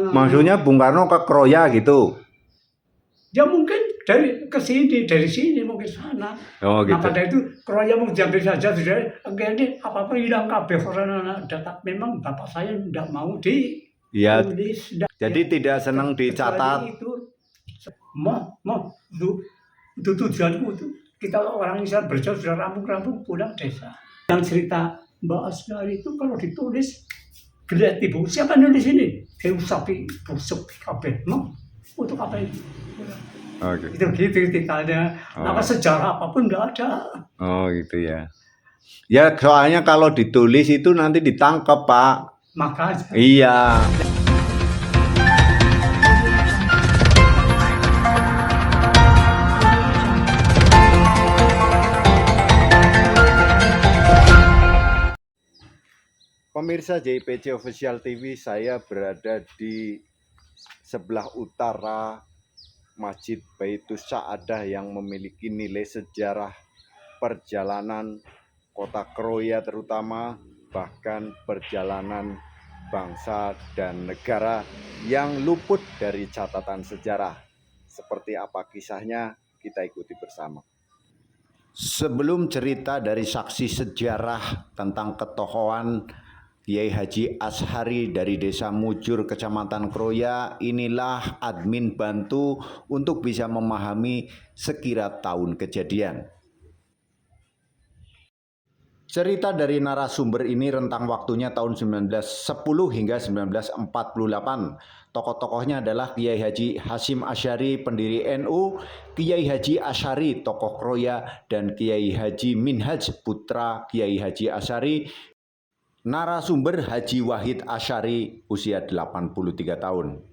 Maksudnya Bung Karno ke Kroya gitu? Ya mungkin dari sini mungkin sana. Oh gitu. Nah pada itu Kroya mau diambil saja sudah. Ini apa-apa hilang kabeh karena memang bapak saya tidak mau Ya, ditulis. jadi tidak senang dicatat. Itu itu tujuanku itu kita orang Islam berjauh sudah rampung-rampung pulang desa. Yang cerita Mbak Asgari itu kalau ditulis geliat ibu, siapa nulis ini? Sapi busuk kabeh. Untuk apa itu? Okay. Itu gitu ceritanya. Apa sejarah apapun enggak ada. Oh gitu ya. Ya soalnya kalau ditulis itu nanti ditangkap Pak. Makanya. Iya. Pemirsa JPC Official TV, saya berada di sebelah utara Masjid Baitus Sa'adah yang memiliki nilai sejarah perjalanan kota Kroya terutama, bahkan perjalanan bangsa dan negara yang luput dari catatan sejarah. Seperti apa kisahnya, kita ikuti bersama. Sebelum cerita dari saksi sejarah tentang ketokohan Kiai Haji Ashari dari Desa Mujur, Kecamatan Kroya, inilah admin bantu untuk bisa memahami sekira tahun kejadian. Cerita dari narasumber ini rentang waktunya tahun 1910 hingga 1948. Tokoh-tokohnya adalah Kiai Haji Hasyim Asy'ari, pendiri NU, Kiai Haji Asy'ari, tokoh Kroya, dan Kiai Haji Minhaj, putra Kiai Haji Asy'ari. Narasumber Haji Wahid Asy'ari, usia 83 tahun.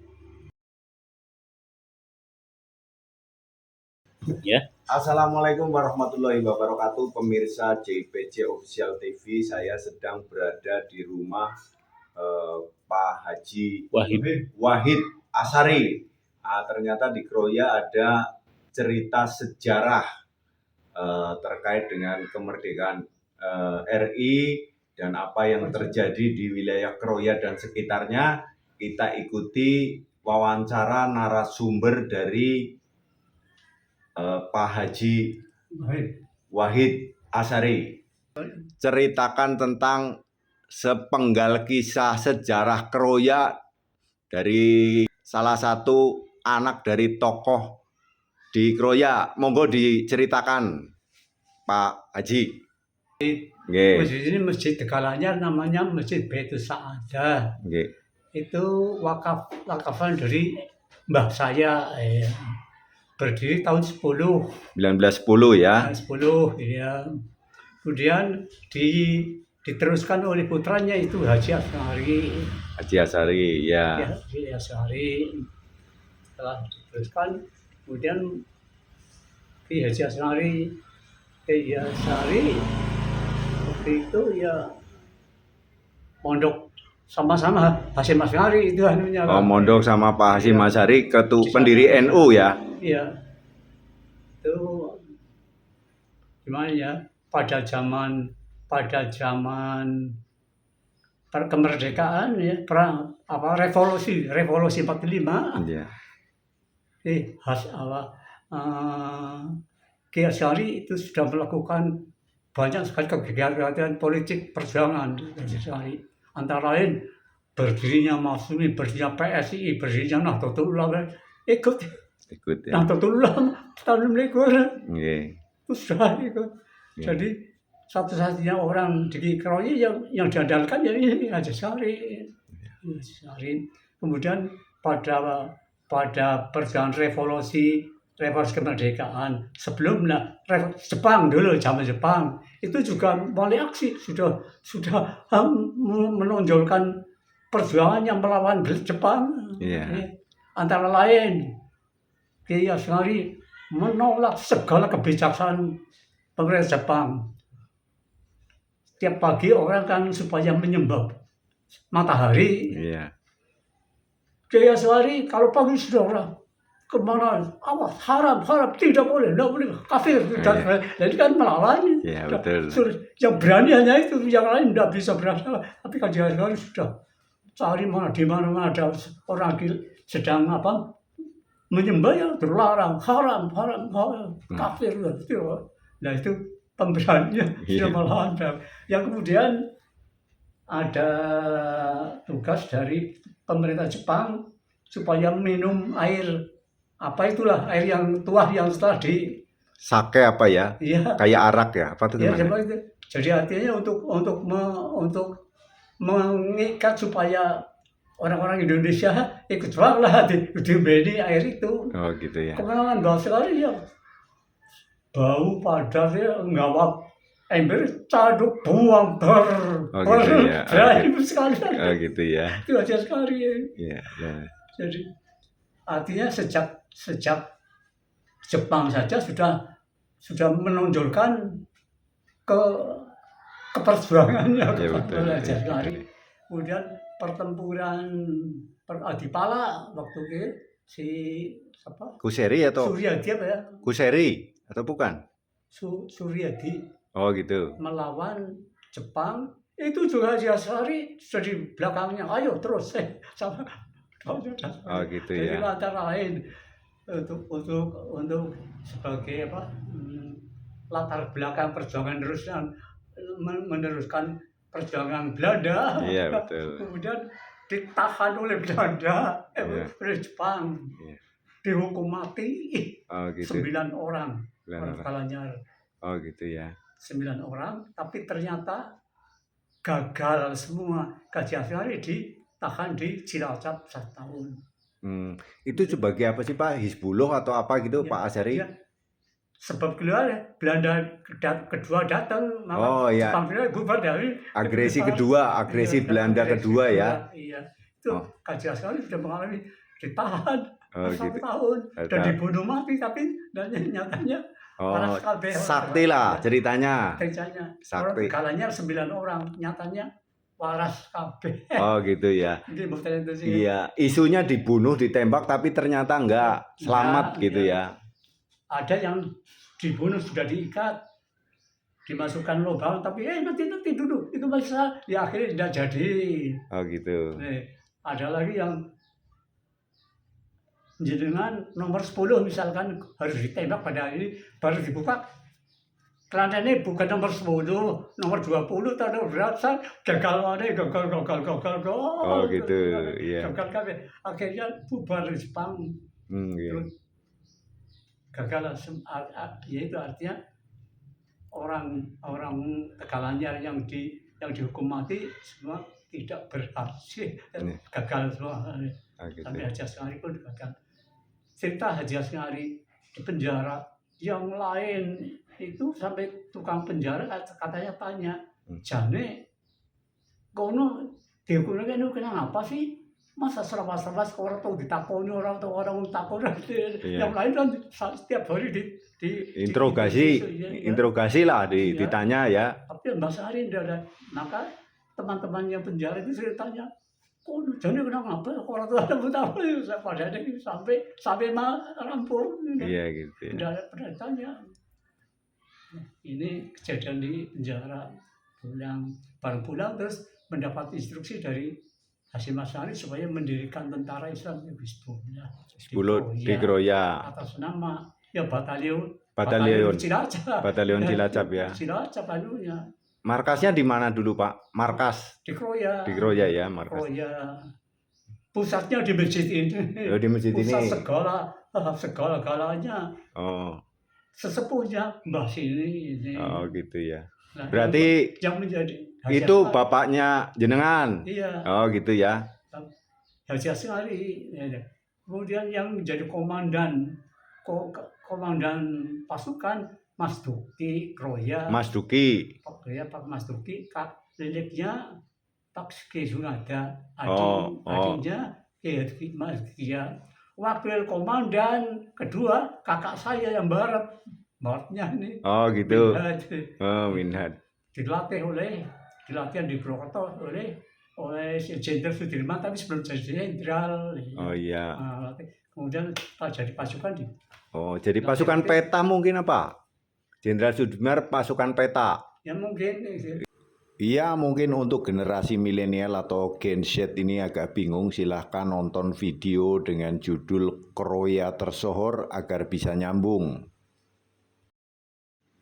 Ya. Assalamualaikum warahmatullahi wabarakatuh, pemirsa JPC Official TV. Saya sedang berada di rumah Pak Haji Wahid Asy'ari. Ternyata di Kroya ada cerita sejarah terkait dengan kemerdekaan RI dan apa yang terjadi di wilayah Kroya dan sekitarnya. Kita ikuti wawancara narasumber dari Pak Haji Wahid Asy'ari. Ceritakan tentang sepenggal kisah sejarah Kroya dari salah satu anak dari tokoh di Kroya. Monggo diceritakan Pak Haji. Masjid ini masjid tegalannya namanya Masjid Baitus Sa'adah. Itu wakafan dari mbah saya. Berdiri tahun 1910 ya. 10 ya. Kemudian diteruskan oleh putranya itu Haji Asy'ari. Haji Asy'ari ya. Haji Asy'ari. Setelah diteruskan kemudian Haji Asy'ari waktu itu ya pondok sama-sama Hasyim Asy'ari itu anunya. Oh, mondok sama Pak Hasyim Asy'ari, pendiri NU ya. Iya. Itu gimana ya? Pada zaman kemerdekaan ya, revolusi 45. Iya. Kiai Asy'ari itu sudah melakukan banyak sekali kegiatan politik perjuangan Asy'ari. Antara lain berdirinya Masyumi, berdirinya PSI, berdirinya Nahdlatul Ulama, ikut ya. Nahdlatul Ulama tahun 2000. Sudah ikut. Jadi satu-satunya orang di Kroya yang diandalkan ya ini Haji Asy'ari. Kemudian pada perjuangan revolusi kemerdekaan sebelumnya Jepang dulu, zaman Jepang itu juga mulai aksi, sudah menonjolkan perjuangan yang melawan Jepang. Antara lain Kiai Asy'ari menolak segala kebijaksanaan pemerintah Jepang. Tiap pagi orang kan supaya menyembah matahari. Kiai Asy'ari kalau pagi sudah orang kemana? Awas, haram, tidak boleh, kafir. Jadi kan melawan. Betul. Yang berani hanya itu, yang lain tidak bisa berani. Tapi Haji Asy'ari sudah cari mana di mana ada orang sedang apa menyembah ya terlarang, haram, kafir itu. Nah itu pemberaninya sudah malahan. Yang kemudian ada tugas dari pemerintah Jepang supaya minum air apa itulah air yang tuah yang setelah di Sake apa ya? iya Kayak arak ya? Apa tuh ya gimana? itu. Jadi artinya untuk mengikat supaya orang-orang Indonesia ikut lah di beni air itu. Oh gitu ya. Kemenangan banget sekali ya. Bau padas ya, ngawap ember caduk buang Oh gitu ya. berani sekali. Oh gitu ya. Itu aja sekali ya. Iya. Nah. Jadi artinya sejak Jepang saja sudah menonjolkan keperjuangannya Ya betul. aja sekali. Kemudian pertempuran Adipala waktu itu si siapa? Kuseri atau Suryadi apa ya? Kuseri atau bukan? Suryadi Oh gitu. melawan Jepang itu juga Jasari sudah di belakangnya. Ayo terus sama. Oh gitu Jadi ya. antara lain untuk sebagai apa latar belakang perjuangan meneruskan perjuangan Belanda. Iya betul. Kemudian ditahan oleh Belanda, Iya. oleh Jepang, Iya. dihukum mati Oh gitu. 9 orang. Benar. Kalanya Oh gitu ya. 9 orang, tapi ternyata gagal semua. Kaji Asari ditahan di Cilacap 1 tahun. Itu sebagai apa sih Pak? Hizbullah atau apa gitu Ya, Pak Asyari? ya. Sebab Belanda kedua datang, maka Oh ya. Jepang bubar dari Agresi kedua, agresi Belanda kedua ya. Iya, itu Oh. Kaji Asari sudah mengalami ditahan Oh 1 gitu. tahun dan Ada. dibunuh mati, tapi nyatanya Oh, waras kabeh. sakti lah ceritanya. Ceritanya orang Sakti. galanya 9 orang, nyatanya waras kabeh. Oh gitu ya. Jadi buktinya itu sih. Iya, isunya dibunuh, ditembak tapi ternyata enggak selamat Ya, gitu ya. ya. Ada yang dibunuh sudah diikat, dimasukkan lubang, tapi nanti dulu itu masih salah. Ya akhirnya tidak jadi. Oh gitu. Ada lagi yang jenengan nomor 10 misalkan harus ditembak pada ini baru dibuka. Kelantannya bukan nomor 10, nomor 20 atau nomor berapa, gagal. Oh gitu, iya. Gagal kabeh. Akhirnya bubar Jepang. Iya. Gagal, yaitu artinya orang Tegalanyar yang dihukum mati semua tidak berhasil, gagal semua. Oh, gitu. Sampai Haji Asngari pun gagal. Cerita Haji Asngari di penjara, yang lain itu sampai tukang penjara katanya tanya, jane kono dihukumnya itu kenapa sih? Masa serba-serba orang tahu ditakoni orang tahu orang takoni. Iya. Yang lain kan setiap hari di Interogasi, ya. interogasi lah Iya. ditanya ya. Tapi Mbak Sari tidak ada. Maka teman-teman yang penjara itu saya tanya, kok jadi kenapa orang tua ada betapa pada ada sampai rampung. Iya gitu. Tidak ada pernah tanya. Ini kejadian di penjara, baru pulang terus mendapat instruksi dari Hasyim Asy'ari supaya mendirikan tentara Islam di Hizbullah. Di Kroya. Atas nama ya batalion Cilacap. Batalion Cilacap ya. Cilacap anunya. Markasnya di mana dulu Pak? Markas Di Kroya. di Kroya ya, markas. Kroya. Pusatnya di masjid ini. Oh, di masjid Pusat ini. segala-galanya. Oh. Sesepuhnya Mbah Sini ini. Oh gitu ya. Nah, Berarti yang menjadi itu bapaknya jenengan. Iya. Oh gitu ya. Haji Asngari. Ya. Kemudian yang menjadi komandan pasukan Mas Duki Kroya. Mas Duki. Pak Mas Duki, liliknya Pak Siki Sungada, adiknya Mas Gia. Wakil komandan kedua kakak saya yang baratnya ini. Oh gitu. Minhad. Oh Minhad. Dilatih di Purwokerto oleh Jenderal Sudirman, tapi sebelum jadi jenderal. Oh iya. Kemudian jadi pasukan di. Oh jadi pasukan peta mungkin apa? Jenderal Sudirman pasukan peta. Ya mungkin. Iya, mungkin untuk generasi milenial atau Gen Z ini agak bingung, silahkan nonton video dengan judul Kroya Tersohor agar bisa nyambung.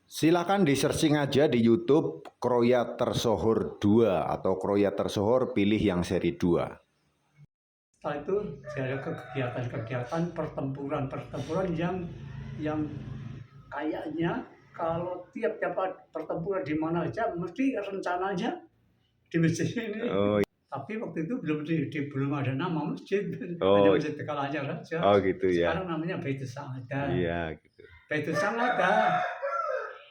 Silahkan di searching aja di YouTube Kroya Tersohor 2 atau Kroya Tersohor pilih yang seri 2. Setelah itu ada kegiatan-kegiatan pertempuran yang kayaknya kalau tiap-tiap pertempuran di mana aja mesti rencananya di masjid ini. Oh, Tapi waktu itu belum ada nama masjid, hanya oh, Masjid Tegal Anyar saja. oh gitu ya. Sekarang namanya Baitus Sa'adah. Iya gitu. Baitus Sa'adah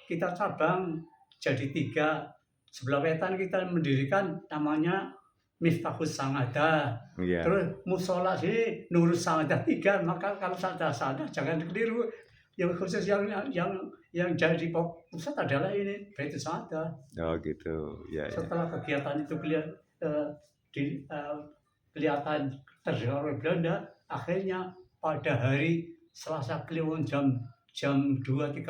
kita cabang jadi 3. Sebelah wetan kita mendirikan namanya Miftahus Sa'adah. Iya. Terus musola sini Nurus Sa'adah 3. Maka kalau Sa'adah jangan keliru. Yang khusus yang jadi pusat adalah ini Baitus Sa'adah. Oh gitu. Ya, ya. Setelah kegiatan itu kelihatan terdengar oleh Belanda, akhirnya pada hari Selasa Kliwon jam 2.30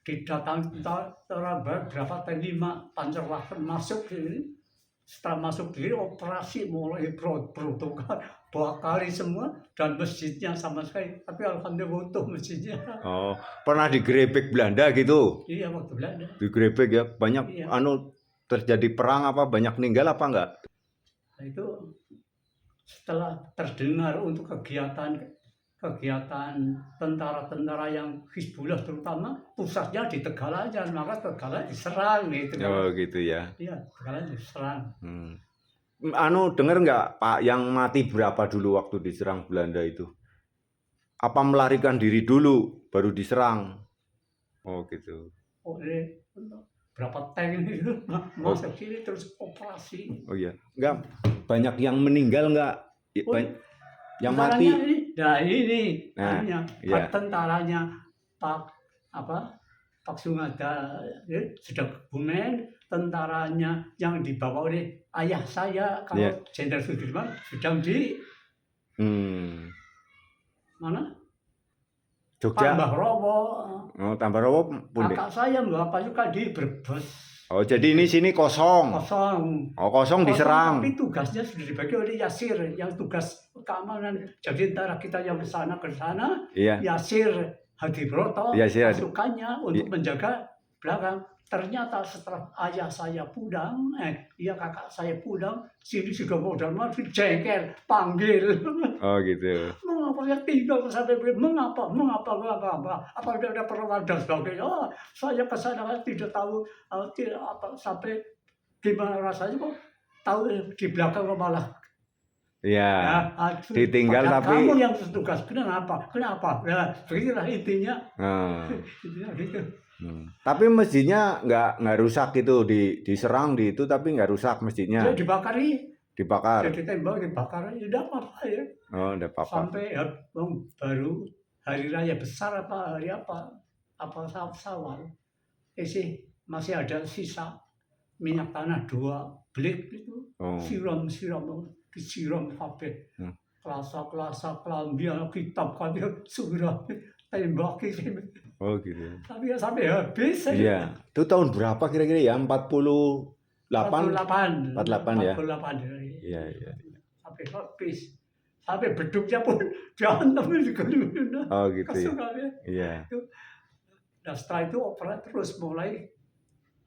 didatangi berapa tadi 5 Pancerwagen masuk ini. Setelah masuk diri operasi mulai protokol bakari semua dan masjidnya sama sekali, tapi alhamdulillah utuh masjidnya. Oh, pernah digerebek Belanda gitu? Iya, waktu Belanda. Digerebek ya, banyak Iya. terjadi perang apa, banyak meninggal apa enggak? Nah, itu setelah terdengar untuk kegiatan tentara-tentara yang Hizbullah terutama pusatnya di Tegalajan, maka Tegalajan diserang gitu. Oh gitu ya. Iya, Tegalajan diserang. Dengar nggak Pak, yang mati berapa dulu waktu diserang Belanda itu? Apa melarikan diri dulu baru diserang? Oh gitu. Oleh berapa tank itu masuk sini terus operasi. Oh iya. Enggak, banyak yang meninggal nggak? Yang mati? Ini Nah, iya. Tentaranya Pak Sungada sudah kebumen, tentaranya yang dibawa oleh ayah saya kalau Jenderal Sudirman sedang di mana? Jogja. Tambah Rowo. Oh, Tambah Rowo pun. Kakak saya Bapak juga di Brebes. Oh, jadi ini sini kosong. Kosong. Oh, kosong diserang. Tapi tugasnya sudah dibagi oleh Yasir yang tugas keamanan. Jadi antara kita yang ke sana, iya. Yasir Hadibroto pasukannya untuk menjaga belakang. Ternyata setelah ayah saya pulang, kakak saya pulang, sini sudah modal mati, jengkel, panggil. Oh gitu. Mengapa saya tinggal sampai mengapa? Apa ada perlawanan dan sebagainya? Oh, saya kesana tidak tahu sampai gimana rasanya kok tahu di belakang malah. Iya. Ditinggal tapi. Kamu yang bertugas. Kenapa? Nah, begitulah intinya. Intinya gitu. Tapi masjidnya nggak rusak gitu, diserang di itu tapi nggak rusak masjidnya. Ya, dibakar. Jadi tembak dibakar, tidak apa-apa ya. Oh, tidak apa-apa. Sampai baru hari raya besar hari Sawal, masih ada sisa minyak tanah 2 blik itu, disiram kabeh. Kelasa kelambi kitab kabeh surat tembaki. Oh gitu. Tapi ya sampai habis. Iya. Itu tahun berapa kira-kira ya? 48 ya. 48. Iya. Sampai habis. Sampai beduknya pun dihantam juga. Oh gitu ya. Iya. Nah, setelah itu terus mulai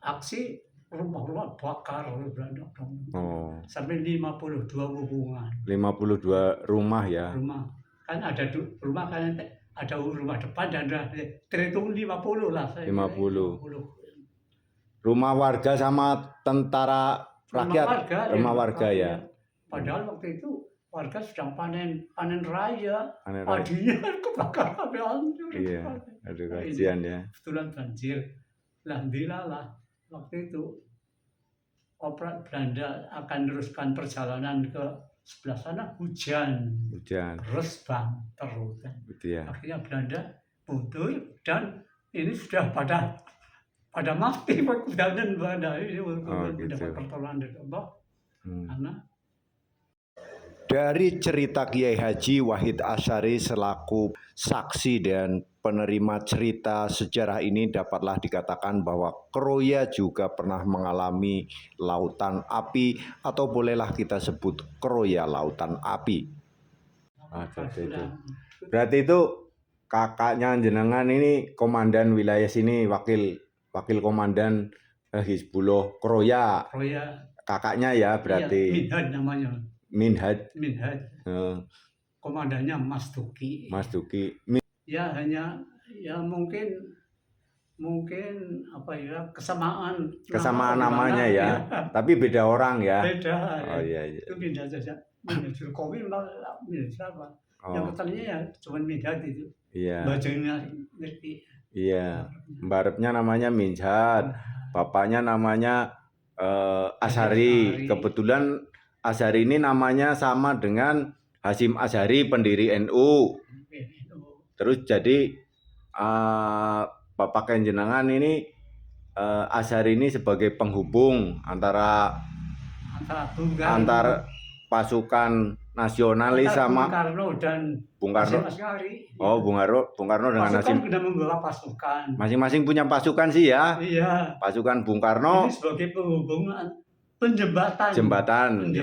aksi rumah-rumah bakar Belanda. Oh. Sampai 52 hubungan. 52 rumah ya. Rumah. Kan ada rumah kan ada rumah depan dan terhitung 50 lah. 50. Rumah warga sama tentara rakyat. Rumah warga ya. Padahal waktu itu warga sedang panen raya. Padinya kebakar sampai hancur. Iya. Aduh kasihan ya. Kebetulan banjir. Alhamdulillah waktu itu Belanda akan meneruskan perjalanan ke sebelah sana hujan. Terus banter. Ya. Akhirnya Belanda mundur dan ini sudah pada mati dan Belanda ini mendapat pertolongan dari Allah. Karena Dari cerita Kiai Haji Wahid Asy'ari selaku saksi dan penerima cerita sejarah ini dapatlah dikatakan bahwa Kroya juga pernah mengalami lautan api atau bolehlah kita sebut Kroya lautan api. Itu. Berarti itu kakaknya jenengan ini komandan wilayah sini, wakil komandan Hizbullah Kroya. Kroya. Kakaknya ya berarti. Iya, Minhaj namanya. Minhaj. Komandannya Mas Duki. Mas Duki. Ya hanya ya mungkin apa ya kesamaan namanya ya. Tapi beda orang ya. Beda. Oh iya. Itu beda saja. Minhaj Zulkowi Minhaj siapa? Yang ketemunya ya cuma Minhaj itu. Iya. Bajanya ngerti. Iya. Mbarepnya namanya Minhaj. Bapaknya namanya Asy'ari. Kebetulan Asy'ari ini namanya sama dengan Hasyim Asy'ari pendiri NU. Terus jadi Bapak Kenjenengan ini Asy'ari ini sebagai penghubung antara pasukan nasionalis sama Bung Karno dan Bung Karno. Oh, Bung Karno dengan Hasyim. Sudah membawa pasukan. Masing-masing punya pasukan sih ya. Iya. Pasukan Bung Karno. Ini sebagai penghubungan. Penjembatan di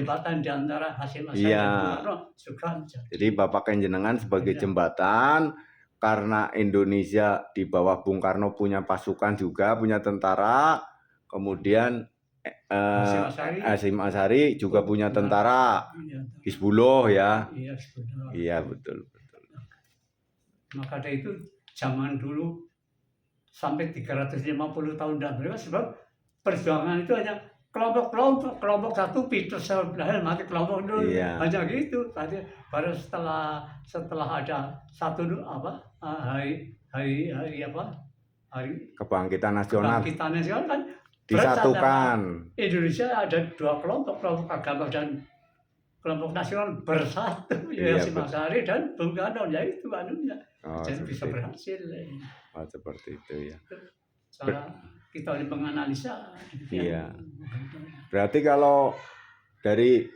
antara Hasyim Asy'ari dan Bung Karno juga. Jadi Bapak Kenjenengan sebagai jembatan karena Indonesia di bawah Bung Karno punya pasukan juga, punya tentara. Kemudian Hasyim Asy'ari juga punya tentara. Hizbullah ya. Iya, Hizbullah. Iya, betul. Maka dari itu zaman dulu sampai 350 tahun dan berapa sebab perjuangan itu hanya kelompok satu Peter Sebelah mati kelompok dulu hanya gitu. Tadi baru setelah ada satu hari kebangkitan nasional kan disatukan. Indonesia ada dua kelompok agama dan kelompok nasional bersatu. Hasyim Asy'ari dan Bung Karno ya itu anunya. Jadi bisa berhasil. Seperti itu ya. Kita menganalisa. Iya. Berarti kalau dari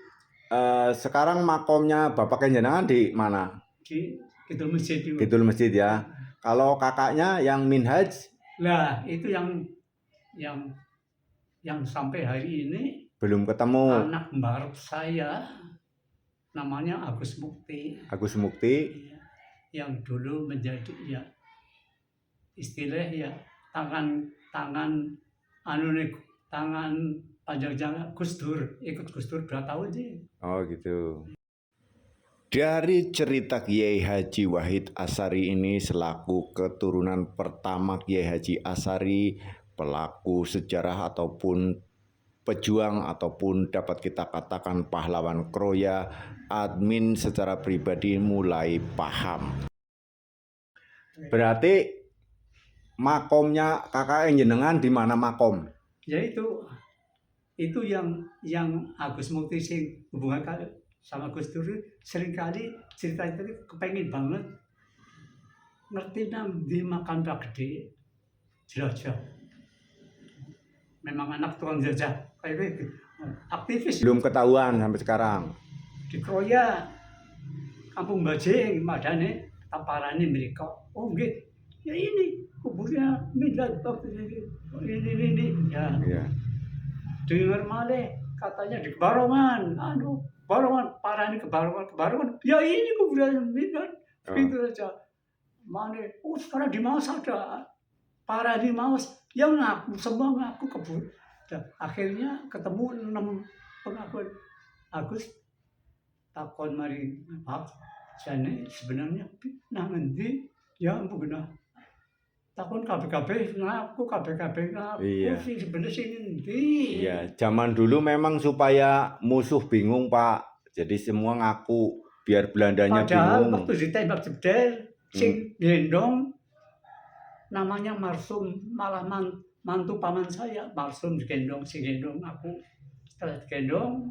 sekarang makomnya Bapak Kenjenengan di mana? Di Kidul Masjid. Kidul Masjid ya. Kalau kakaknya yang Minhaj? Lah itu yang sampai hari ini belum ketemu. Anak mbarep saya namanya Agus Mukti. Agus Mukti. Yang dulu menjadi ya istilah ya tangan panjang Gus Dur, ikut Gus Dur 2 tahun sih. Oh gitu. Dari cerita Kiai Haji Wahid Asy'ari ini selaku keturunan pertama Kiai Haji Asy'ari, pelaku sejarah ataupun pejuang ataupun dapat kita katakan pahlawan Kroya, admin secara pribadi mulai paham. Berarti makomnya kakak jenengan di mana makom? Ya itu yang Agus Mukti sing hubungan sama Gus Dur seringkali cerita itu kepengen banget ngerti di makam Pak Gede jelajah. Memang anak tukang jajah kayak gitu. Aktivis. Belum ketahuan sampai sekarang. Di Kroya, Kampung Bajing, madane taparane mereka. Oh nggih, ya ini kuburnya Minhaj ini ya. Iya. Dengar malih katanya di Barongan, Barongan parani ke Barongan. Ya ini kuburnya Minhaj. Begitu saja. Mana? Oh sekarang di Maus ada. Parah di Maus. Ya ngaku, semua ngaku kebun. Dan akhirnya ketemu 6 pengakuan. Agus takon mari Pak, jane sebenarnya nah ngendi ya ampun takon KBKB ngaku iya. Sih sebenarnya sih ngendi. Iya, zaman dulu memang supaya musuh bingung Pak. Jadi semua ngaku biar Belandanya padahal bingung. Waktu ditembak jebel sing gendong namanya Marsum, malah mantu paman saya. Marsum digendong, sing gendong aku. Setelah digendong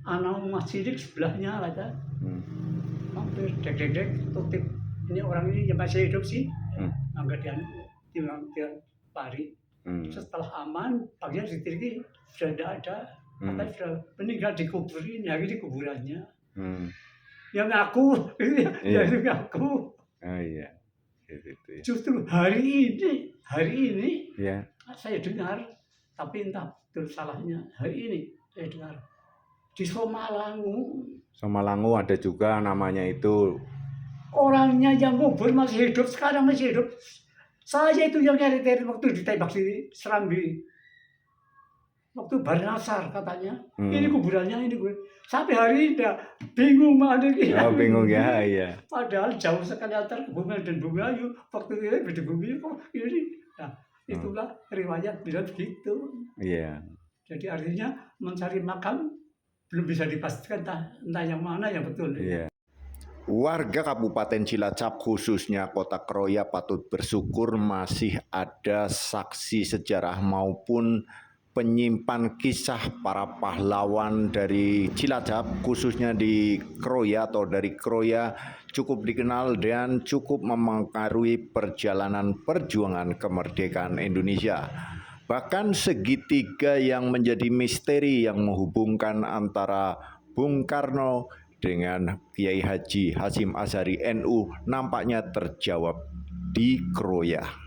anak Mas Cilik sebelahnya kata. Mampir dek tutip. Ini orang ini yang masih hidup sih. Angkat dia lari. Setelah aman, paginya ditiriki sudah tidak ada. Katanya sudah meninggal dikuburin, hari ini kuburannya. Hmm. Yang ngaku, Iya. yang ngaku. Oh iya. Gitu ya. Justru hari ini Ya. saya dengar, tapi entah betul salahnya. Hari ini saya dengar di Somalangu Somalangu ada juga namanya itu. orangnya yang kubur masih hidup, sekarang masih hidup. Saya itu yang nyari waktu ditembak di Serambi. Waktu Barnasar katanya, ini kuburannya ini gue. Sampai hari ini dah bingung ada Oh bingung ya, iya. Padahal jauh sekali antar Kebumen dan Bumayu. Waktu itu di Bumi kok ini. Nah, itulah riwayat bilang begitu. Iya. Jadi artinya mencari makam belum bisa dipastikan entah yang mana yang betul. Iya. Warga Kabupaten Cilacap khususnya Kota Kroya patut bersyukur masih ada saksi sejarah maupun penyimpan kisah para pahlawan dari Cilacap khususnya di Kroya atau dari Kroya cukup dikenal dan cukup memengaruhi perjalanan perjuangan kemerdekaan Indonesia. Bahkan segitiga yang menjadi misteri yang menghubungkan antara Bung Karno dengan Kiai Haji Hasyim Asy'ari NU nampaknya terjawab di Kroya.